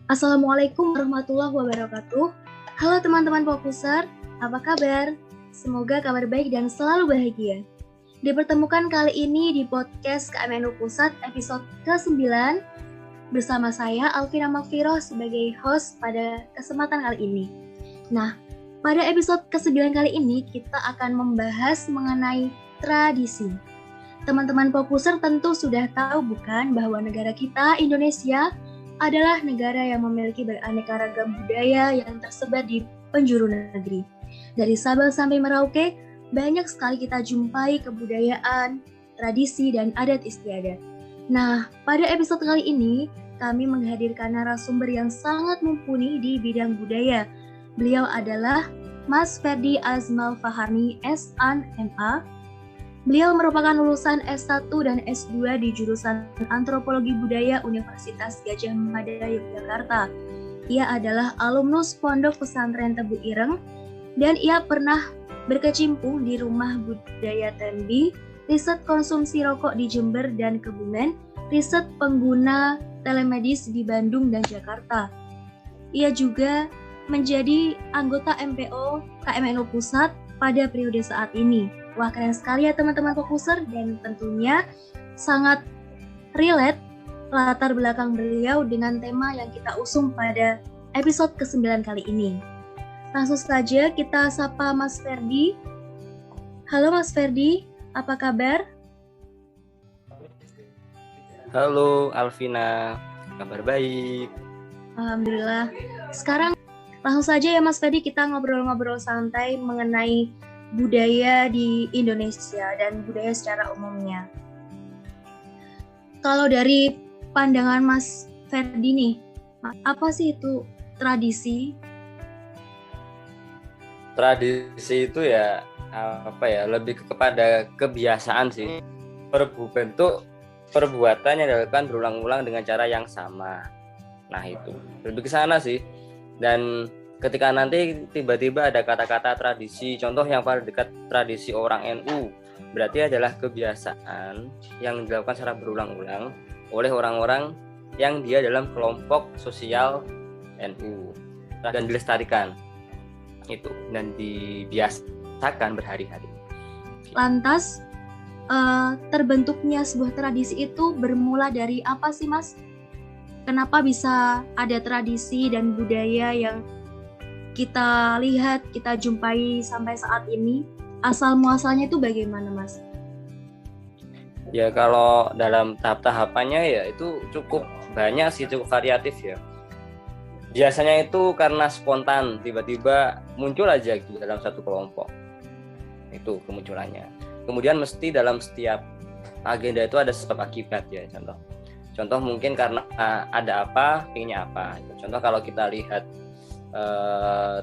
Assalamualaikum warahmatullahi wabarakatuh. Halo teman-teman Fokuser, apa kabar? Semoga kabar baik dan selalu bahagia. Dipertemukan kali ini di podcast KMNU Pusat episode ke-9 bersama saya Alvina Makfiroh sebagai host pada kesempatan kali ini. Nah, pada episode ke-9 kali ini kita akan membahas mengenai tradisi. Teman-teman Fokuser tentu sudah tahu bukan bahwa negara kita, Indonesia, adalah negara yang memiliki beraneka ragam budaya yang tersebar di penjuru negeri. Dari Sabang sampai Merauke, banyak sekali kita jumpai kebudayaan, tradisi, dan adat istiadat. Nah, pada episode kali ini, kami menghadirkan narasumber yang sangat mumpuni di bidang budaya. Beliau adalah Mas Ferdi Azmal Faharni, S.An. M.A. Beliau merupakan lulusan S1 dan S2 di jurusan Antropologi Budaya Universitas Gadjah Mada, Yogyakarta. Ia adalah alumnus Pondok Pesantren Tebu Ireng dan ia pernah berkecimpung di Rumah Budaya Tembi, riset konsumsi rokok di Jember dan Kebumen, riset pengguna telemedis di Bandung dan Jakarta. Ia juga menjadi anggota MPO KMNU Pusat pada periode saat ini. Wah, keren sekali ya teman-teman Fokuser, dan tentunya sangat relate latar belakang beliau dengan tema yang kita usung pada episode ke-9 kali ini. Langsung saja kita sapa Mas Ferdi. Halo Mas Ferdi, apa kabar? Halo Alvina, kabar baik. Alhamdulillah. Sekarang langsung saja ya Mas Ferdi, kita ngobrol-ngobrol santai mengenai budaya di Indonesia dan budaya secara umumnya. Kalau dari pandangan Mas Ferdi nih, apa sih itu tradisi? Tradisi itu ya lebih kepada kebiasaan sih. Bentuk perbuatan yang dilakukan berulang-ulang dengan cara yang sama. Nah itu lebih ke sana sih. Dan ketika nanti tiba-tiba ada kata-kata tradisi, contoh yang paling dekat tradisi orang NU, berarti adalah kebiasaan yang dilakukan secara berulang-ulang oleh orang-orang yang dia dalam kelompok sosial NU dan dilestarikan itu dan dibiasakan berhari-hari. Lantas terbentuknya sebuah tradisi itu bermula dari apa sih Mas? Kenapa bisa ada tradisi dan budaya yang kita lihat, kita jumpai sampai saat ini? Asal muasalnya itu bagaimana Mas? Ya kalau dalam tahap-tahapannya ya itu cukup banyak sih, cukup variatif ya. Biasanya itu karena spontan, tiba-tiba muncul aja gitu dalam satu kelompok. Itu kemunculannya. Kemudian mesti dalam setiap agenda itu ada sebab akibat ya, Contoh mungkin karena ada apa, pengennya apa. Contoh kalau kita lihat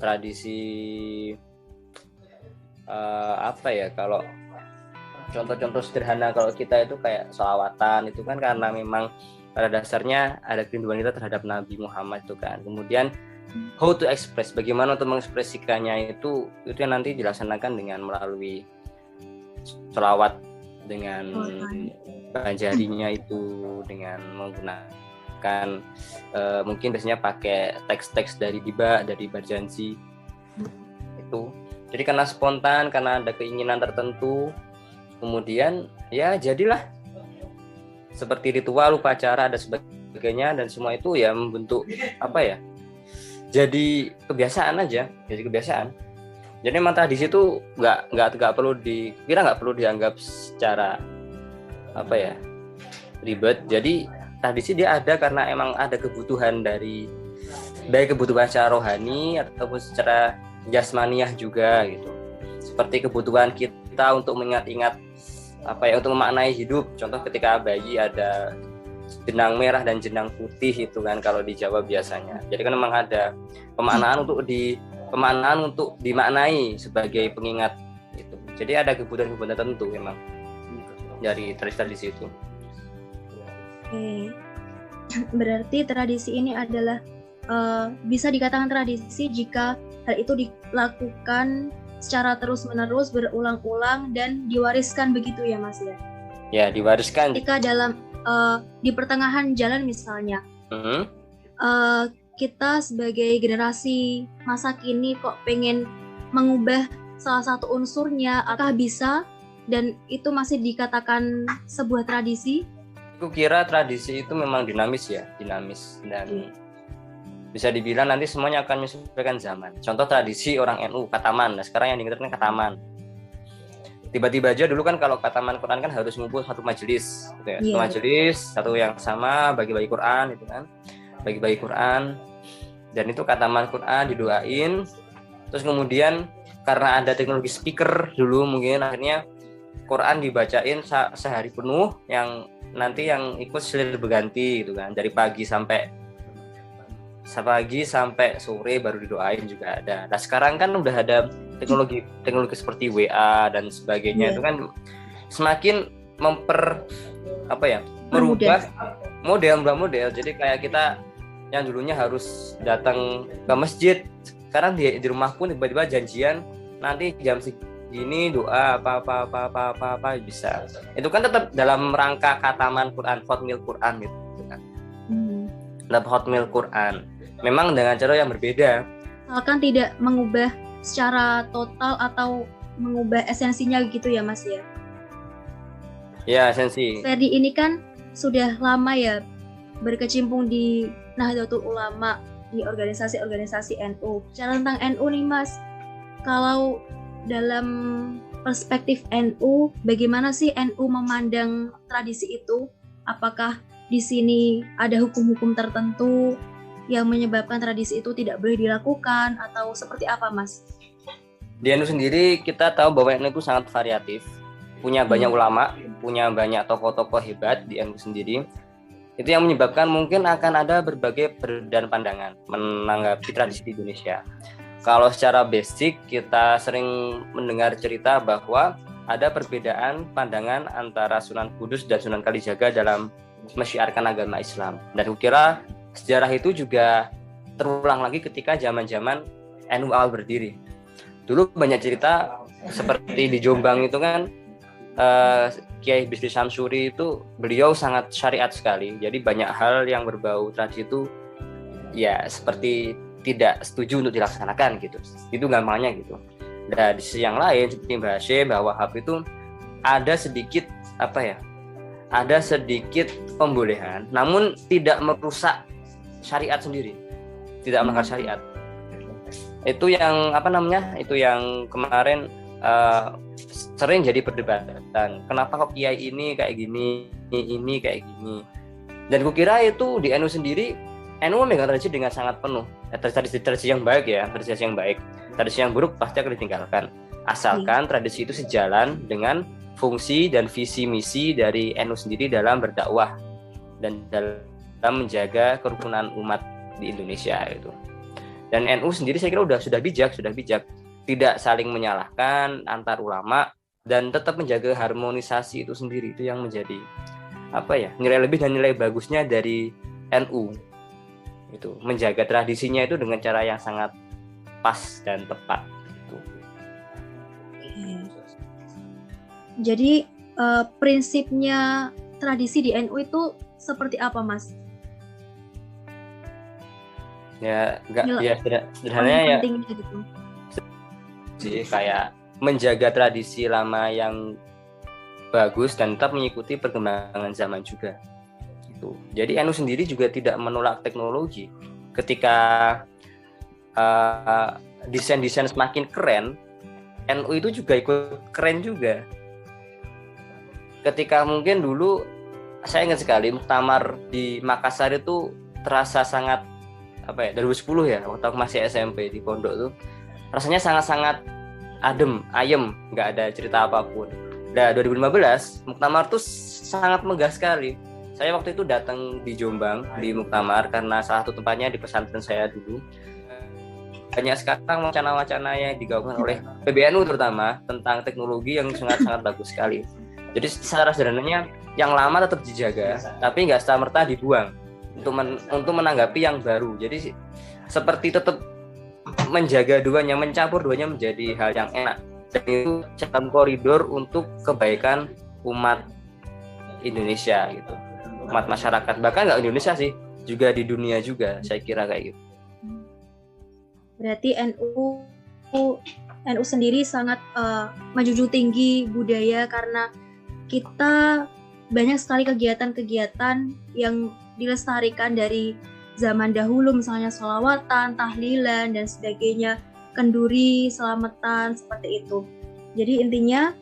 tradisi kalau contoh-contoh sederhana kalau kita itu kayak sholawatan itu kan karena memang pada dasarnya ada kerinduan kita terhadap Nabi Muhammad itu kan. Kemudian how to express, bagaimana untuk mengekspresikannya itu yang nanti dilaksanakan dengan melalui sholawat dengan banjarinya itu, dengan menggunakan mungkin biasanya pakai teks-teks dari Diba, dari Barjanji itu. Jadi karena spontan, karena ada keinginan tertentu, kemudian ya jadilah seperti ritual, upacara dan sebagainya, dan semua itu ya membentuk jadi kebiasaan aja, jadi kebiasaan. Jadi memang tradisi itu nggak perlu dianggap secara ribet. Jadi tradisi dia ada karena emang ada kebutuhan dari baik kebutuhan secara rohani ataupun secara jasmaniah juga gitu. Seperti kebutuhan kita untuk mengingat-ingat untuk memaknai hidup. Contoh ketika bayi ada jenang merah dan jenang putih itu kan kalau di Jawa biasanya. Jadi kan memang ada pemaknaan untuk dimaknai sebagai pengingat gitu. Jadi ada kebutuhan-kebutuhan tertentu memang dari tradisi itu. Oke. Berarti tradisi ini adalah bisa dikatakan tradisi jika hal itu dilakukan secara terus-menerus berulang-ulang dan diwariskan begitu ya Mas ya? Ya, diwariskan. Ketika dalam di pertengahan jalan misalnya, kita sebagai generasi masa kini kok pengen mengubah salah satu unsurnya, apakah bisa dan itu masih dikatakan sebuah tradisi? Aku kira tradisi itu memang dinamis dan bisa dibilang nanti semuanya akan menyesuaikan zaman. Contoh tradisi orang NU, kataman. Nah, sekarang yang diingatkan kataman. Tiba-tiba aja dulu kan kalau kataman Quran kan harus ngumpul satu majelis, gitu ya. Satu majelis, satu yang sama, bagi-bagi Quran, gitu kan. Bagi-bagi Quran. Dan itu kataman Quran didoain. Terus kemudian karena ada teknologi speaker dulu mungkin akhirnya Quran dibacain sehari penuh, yang nanti yang ikut silih berganti gitu kan, dari pagi sampai sore baru didoain juga ada. Nah sekarang kan udah ada teknologi seperti WA dan sebagainya, itu kan semakin merubah model. Jadi kayak kita yang dulunya harus datang ke masjid, sekarang di rumah pun tiba-tiba janjian nanti jam segini doa apa bisa. Itu kan tetap dalam rangka kataman Quran, hotmail Quran gitu kan. Dalam hotmail Quran. Memang dengan cara yang berbeda. Misalkan tidak mengubah secara total atau mengubah esensinya gitu ya Mas ya? Ya, esensi. Ferdi ini kan sudah lama ya berkecimpung di Nahdlatul Ulama, di organisasi-organisasi NU. Bicara tentang NU nih Mas, kalau dalam perspektif NU, bagaimana sih NU memandang tradisi itu? Apakah di sini ada hukum-hukum tertentu yang menyebabkan tradisi itu tidak boleh dilakukan atau seperti apa Mas? Di NU sendiri kita tahu bahwa NU itu sangat variatif, punya banyak ulama, punya banyak tokoh-tokoh hebat di NU sendiri. Itu yang menyebabkan mungkin akan ada berbagai perbedaan pandangan menanggapi tradisi di Indonesia. Kalau secara basic kita sering mendengar cerita bahwa ada perbedaan pandangan antara Sunan Kudus dan Sunan Kalijaga dalam mensyiarkan agama Islam. Dan kukira sejarah itu juga terulang lagi ketika zaman-zaman NU awal berdiri. Dulu banyak cerita seperti di Jombang itu kan Kiai Bisri Samsuri itu beliau sangat syariat sekali. Jadi banyak hal yang berbau tradisi itu ya seperti tidak setuju untuk dilaksanakan gitu. Itu gampangnya gitu. Dan di sisi yang lain seperti Mbak Hashim, bahwa Wahab itu ada sedikit ada sedikit pembolehan, namun tidak merusak syariat sendiri, tidak melanggar syariat. Itu yang itu yang kemarin sering jadi perdebatan. Kenapa kok kiai ini kayak gini, ini kayak gini? Dan kukira itu di NU sendiri, NU memegang tradisi dengan sangat penuh. Tradisi yang baik ya, tradisi yang baik. Tradisi yang buruk pasti akan ditinggalkan. Asalkan tradisi itu sejalan dengan fungsi dan visi misi dari NU sendiri dalam berdakwah dan dalam menjaga kerukunan umat di Indonesia itu. Dan NU sendiri saya kira sudah bijak tidak saling menyalahkan antar ulama dan tetap menjaga harmonisasi itu sendiri. Itu yang menjadi nilai lebih dan nilai bagusnya dari NU. Itu menjaga tradisinya itu dengan cara yang sangat pas dan tepat gitu. Jadi prinsipnya tradisi di NU itu seperti apa Mas? Sederhananya ya gitu. Jadi kayak menjaga tradisi lama yang bagus dan tetap mengikuti perkembangan zaman juga gitu. Jadi NU sendiri juga tidak menolak teknologi. Ketika desain-desain semakin keren, NU itu juga ikut keren juga. Ketika mungkin dulu saya ingat sekali muktamar di Makassar itu terasa sangat 2010 ya, waktu aku masih SMP di pondok tuh rasanya sangat-sangat ayem, nggak ada cerita apapun. Nah 2015 muktamar tuh sangat megah sekali. Saya waktu itu datang di Jombang di muktamar karena salah satu tempatnya di pesantren saya dulu. Banyak sekarang wacana-wacana yang digaungkan oleh PBNU terutama tentang teknologi yang sangat-sangat bagus sekali. Jadi secara sederhananya yang lama tetap dijaga, tapi nggak serta-merta dibuang untuk menanggapi yang baru. Jadi seperti tetap menjaga duanya, mencampur duanya menjadi hal yang enak. Dan itu dalam koridor untuk kebaikan umat Indonesia gitu, umat masyarakat, bahkan nggak Indonesia sih, juga di dunia juga, saya kira kayak gitu. Berarti NU sendiri sangat menjunjung tinggi budaya, karena kita banyak sekali kegiatan-kegiatan yang dilestarikan dari zaman dahulu, misalnya sholawatan, tahlilan, dan sebagainya, kenduri, selamatan, seperti itu. Jadi intinya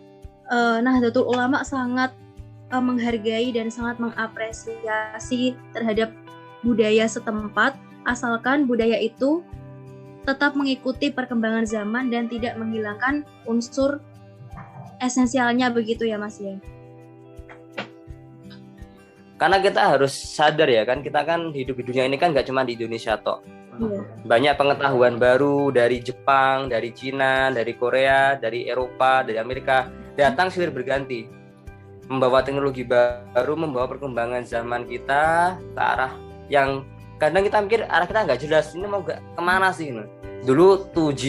Nahdlatul Ulama sangat menghargai dan sangat mengapresiasi terhadap budaya setempat, asalkan budaya itu tetap mengikuti perkembangan zaman dan tidak menghilangkan unsur esensialnya, begitu ya Mas ya? Karena kita harus sadar ya kan, kita kan hidup di dunia ini kan nggak cuma di Indonesia toh. Iya. Banyak pengetahuan baru dari Jepang, dari Cina, dari Korea, dari Eropa, dari Amerika datang silih berganti, membawa teknologi baru, membawa perkembangan zaman kita ke arah yang kadang kita mikir arah kita nggak jelas, ini mau kemana sih ini? Dulu 2G,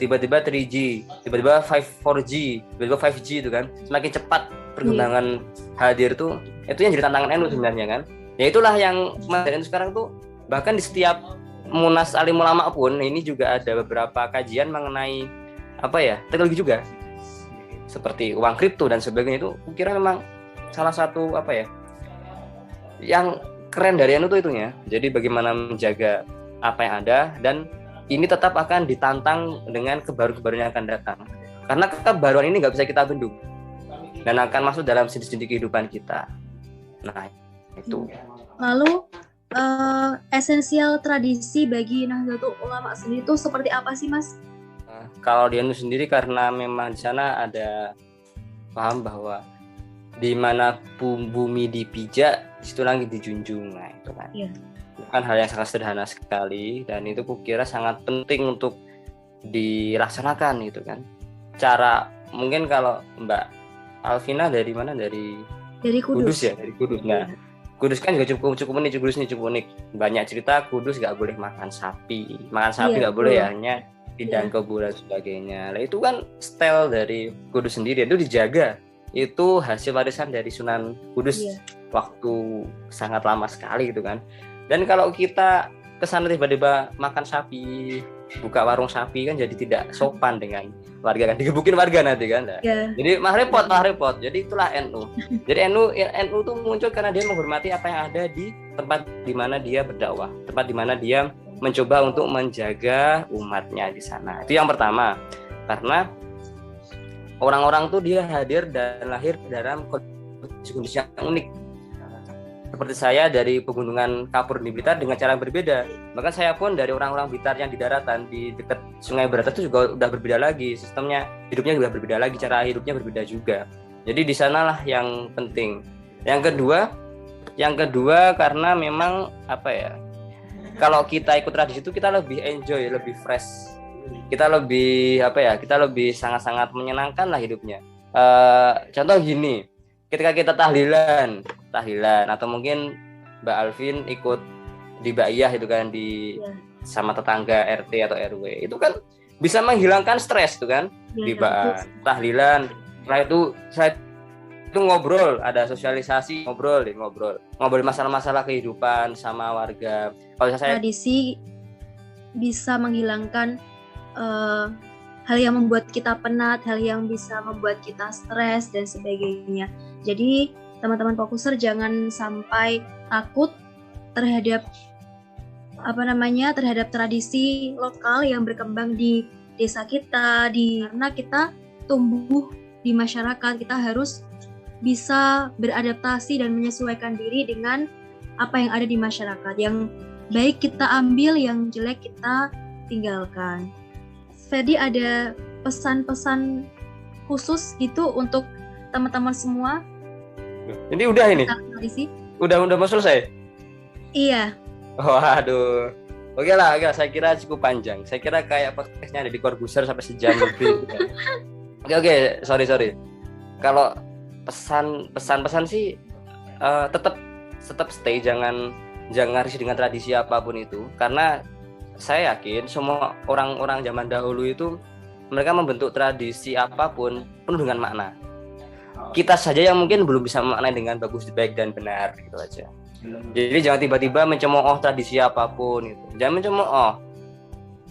tiba-tiba 3G, tiba-tiba 4G, tiba-tiba 5G itu kan, semakin cepat perkembangan hadir tuh, itu yang jadi tantangan NU sebenarnya kan. Ya itulah yang NU sekarang tuh, bahkan di setiap Munas Alim Ulama pun ini juga ada beberapa kajian mengenai teknologi juga, seperti uang kripto dan sebagainya. Itu kira memang salah satu yang keren dari NU tuh itunya. Jadi bagaimana menjaga apa yang ada, dan ini tetap akan ditantang dengan kebaruan yang akan datang, karena kebaruan ini nggak bisa kita bendung dan akan masuk dalam sendi-sendi kehidupan kita. Nah itu. Lalu esensial tradisi bagi Nahdlatul Ulama sendiri itu seperti apa sih Mas? Kalau di NU sendiri, karena memang di sana ada paham bahwa di mana bumi dipijak, di situ langit dijunjung. Nah itu kan. Iya. Bukan hal yang sangat sederhana sekali, dan itu kukira sangat penting untuk dilaksanakan gitu kan. Cara mungkin kalau Mbak Alvina dari mana? Dari Kudus ya, dari Kudus. Nah, Kudus kan juga cukup unik. Banyak cerita Kudus nggak boleh makan sapi nggak boleh ya, hanya bidang kebun dan sebagainya. Nah itu kan style dari Kudus sendiri, itu dijaga. Itu hasil warisan dari Sunan Kudus waktu sangat lama sekali gitu kan. Dan kalau kita kesana tiba-tiba makan sapi, buka warung sapi kan jadi tidak sopan dengan warga kan, digebukin warga nanti kan. Jadi mah repot. Jadi itulah NU. Jadi NU tuh muncul karena dia menghormati apa yang ada di tempat di mana dia berdakwah, tempat di mana dia mencoba untuk menjaga umatnya di sana. Itu yang pertama. Karena orang-orang tuh dia hadir dan lahir dalam kondisi yang unik. Seperti saya dari pegunungan Kapur di Blitar dengan cara yang berbeda. Bahkan saya pun dari orang-orang Blitar yang di daratan di dekat Sungai Berantas itu juga udah berbeda lagi. Sistemnya hidupnya juga berbeda lagi, cara hidupnya berbeda juga. Jadi di sanalah yang penting. Yang kedua karena memang kalau kita ikut tradisi itu kita lebih enjoy, lebih fresh. Kita lebih kita lebih sangat-sangat menyenangkan lah hidupnya. Contoh gini, ketika kita tahlilan atau mungkin Mbak Alvin ikut di Baiyah itu kan sama tetangga RT atau RW, itu kan bisa menghilangkan stres tuh kan, di tahlilan. Setelah itu ngobrol, ada sosialisasi, ngobrol masalah-masalah kehidupan sama warga. Kalau saya tradisi bisa menghilangkan hal yang membuat kita penat, hal yang bisa membuat kita stres dan sebagainya. Jadi teman-teman fokuser jangan sampai takut terhadap terhadap tradisi lokal yang berkembang di desa kita, karena kita tumbuh di masyarakat, kita harus bisa beradaptasi dan menyesuaikan diri dengan apa yang ada di masyarakat. Yang baik kita ambil, yang jelek kita tinggalkan. Ferdi, ada pesan-pesan khusus gitu untuk teman-teman semua? Ini udah ini? Udah mau selesai? Iya. Waduh. Oke lah, saya kira cukup panjang. Saya kira kayak podcastnya ada di Corbuzier sampai sejam lebih. Oke, sorry. Kalau pesan sih tetap stay, jangan risih dengan tradisi apapun itu, karena saya yakin semua orang-orang zaman dahulu itu mereka membentuk tradisi apapun penuh dengan makna. Kita saja yang mungkin belum bisa memaknai dengan bagus, baik dan benar gitu aja. Jadi jangan tiba-tiba mencemooh tradisi apapun itu. Jangan mencemooh.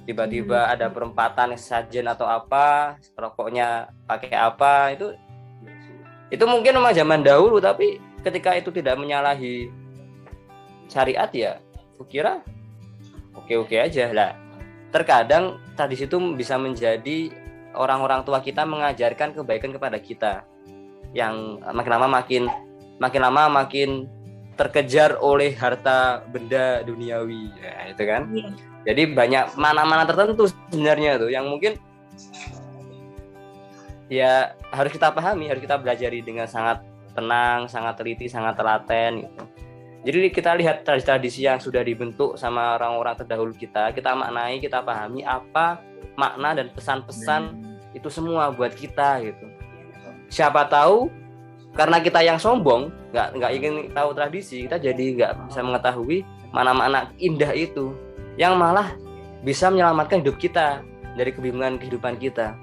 Tiba-tiba ada perempatan sajen atau apa, rokoknya pakai apa, itu mungkin memang zaman dahulu, tapi ketika itu tidak menyalahi syariat ya kukira oke-oke aja lah. Terkadang tradisi itu bisa menjadi orang-orang tua kita mengajarkan kebaikan kepada kita yang makin lama makin terkejar oleh harta benda duniawi ya, itu kan. Jadi banyak mana-mana tertentu sebenarnya tuh yang mungkin ya harus kita pahami, harus kita belajari dengan sangat tenang, sangat teliti, sangat telaten gitu. Jadi kita lihat tradisi yang sudah dibentuk sama orang-orang terdahulu kita maknai, kita pahami apa makna dan pesan-pesan itu semua buat kita gitu. Siapa tahu karena kita yang sombong, nggak ingin tahu tradisi, kita jadi nggak bisa mengetahui mana-mana indah itu, yang malah bisa menyelamatkan hidup kita dari kebingungan kehidupan kita.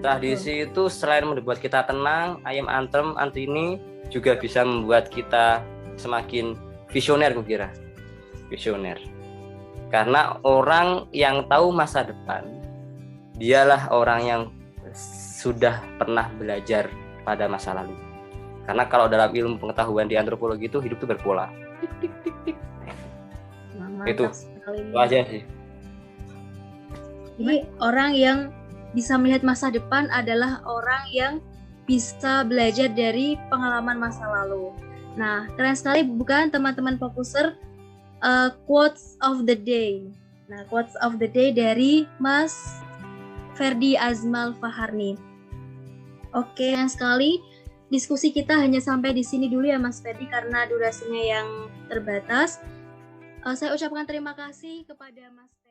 Tradisi itu selain membuat kita tenang, ayam antem, antini, juga bisa membuat kita semakin visioner, kukira. Visioner. Karena orang yang tahu masa depan, dialah orang yang sudah pernah belajar pada masa lalu. Karena kalau dalam ilmu pengetahuan di antropologi itu hidup itu berpola. Itu aja sih. Jadi orang yang bisa melihat masa depan adalah orang yang bisa belajar dari pengalaman masa lalu. Nah, keren sekali bukan teman-teman Fokuser? Quotes of the day. Nah, quotes of the day dari Mas Ferdi Azmal Faharni. Oke, keren sekali. Diskusi kita hanya sampai di sini dulu ya Mas Ferdi karena durasinya yang terbatas. Saya ucapkan terima kasih kepada Mas Ferdi.